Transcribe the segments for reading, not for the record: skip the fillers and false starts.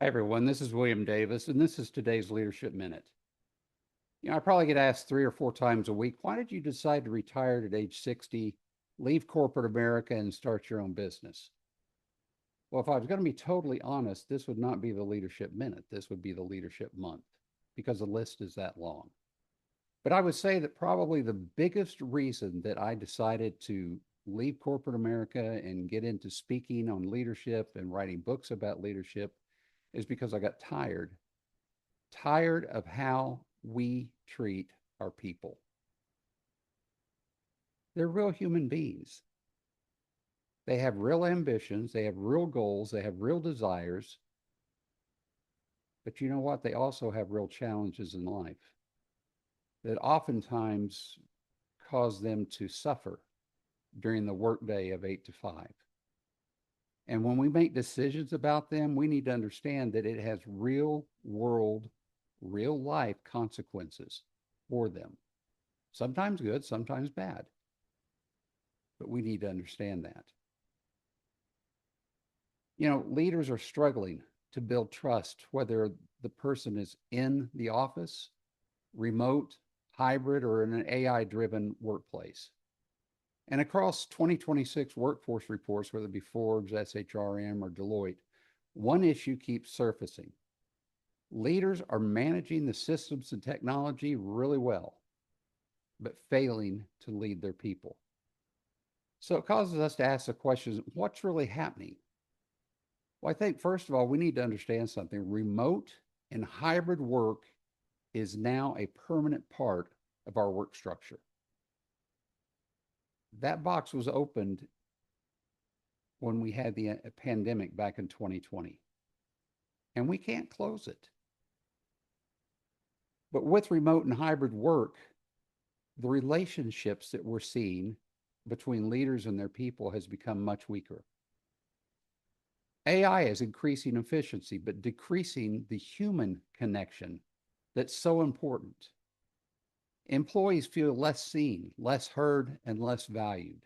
Hi, everyone. This is William Davis, and this is today's Leadership Minute. I probably get asked 3 or 4 times a week, why did you decide to retire at age 60, leave corporate America, and start your own business? Well, if I was going to be totally honest, this would not be the Leadership Minute. This would be the Leadership Month because the list is that long. But I would say that probably the biggest reason that I decided to leave corporate America and get into speaking on leadership and writing books about leadership is because I got tired of how we treat our people. They're real human beings. They have real ambitions, they have real goals, they have real desires. But you know what? They also have real challenges in life that oftentimes cause them to suffer during the workday of 8 to 5. And when we make decisions about them, we need to understand that it has real world, real life consequences for them. Sometimes good, sometimes bad. But we need to understand that. Leaders are struggling to build trust, whether the person is in the office, remote, hybrid, or in an AI driven workplace. And across 2026 workforce reports, whether it be Forbes, SHRM, or Deloitte, one issue keeps surfacing. Leaders are managing the systems and technology really well, but failing to lead their people. So it causes us to ask the question, what's really happening? Well, I think, first of all, we need to understand something. Remote and hybrid work is now a permanent part of our work structure. That box was opened when we had the pandemic back in 2020, and we can't close it. But with remote and hybrid work, the relationships that we're seeing between leaders and their people has become much weaker. AI is increasing efficiency, but decreasing the human connection that's so important. Employees feel less seen, less heard, and less valued.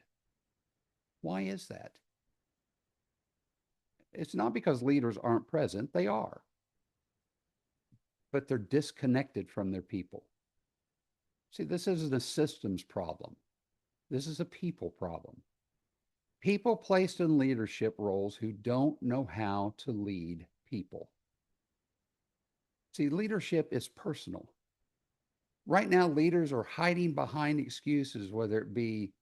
Why is that? It's not because leaders aren't present, they are, but they're disconnected from their people. See, this isn't a systems problem. This is a people problem. People placed in leadership roles who don't know how to lead people. See, leadership is personal. Right now, leaders are hiding behind excuses, whether it be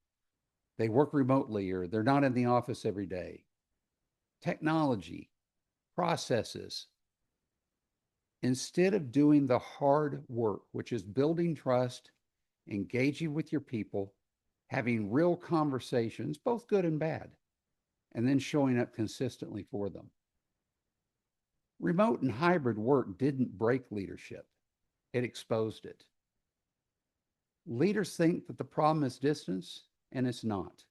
they work remotely or they're not in the office every day. Technology, processes. Instead of doing the hard work, which is building trust, engaging with your people, having real conversations, both good and bad, and then showing up consistently for them. Remote and hybrid work didn't break leadership, it exposed it. Leaders think that the problem is distance, and it's not.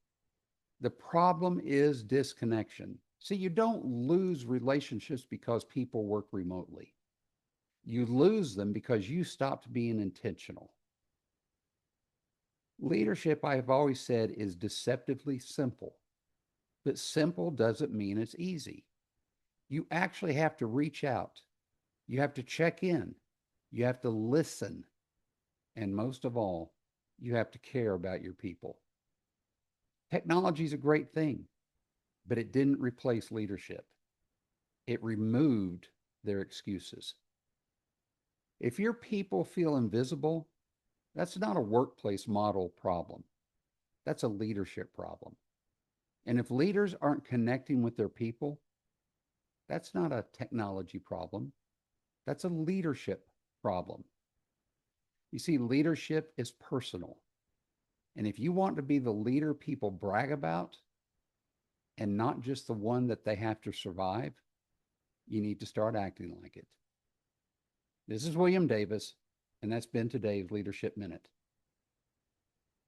The problem is disconnection. See, you don't lose relationships because people work remotely. You lose them because you stopped being intentional. Leadership, I have always said, is deceptively simple, but simple doesn't mean it's easy. You actually have to reach out. You have to check in. You have to listen. And most of all, you have to care about your people. Technology is a great thing, but it didn't replace leadership. It removed their excuses. If your people feel invisible, that's not a workplace model problem. That's a leadership problem. And if leaders aren't connecting with their people, that's not a technology problem. That's a leadership problem. You see, leadership is personal. And if you want to be the leader people brag about and not just the one that they have to survive, you need to start acting like it. This is William Davis, and that's been today's Leadership Minute.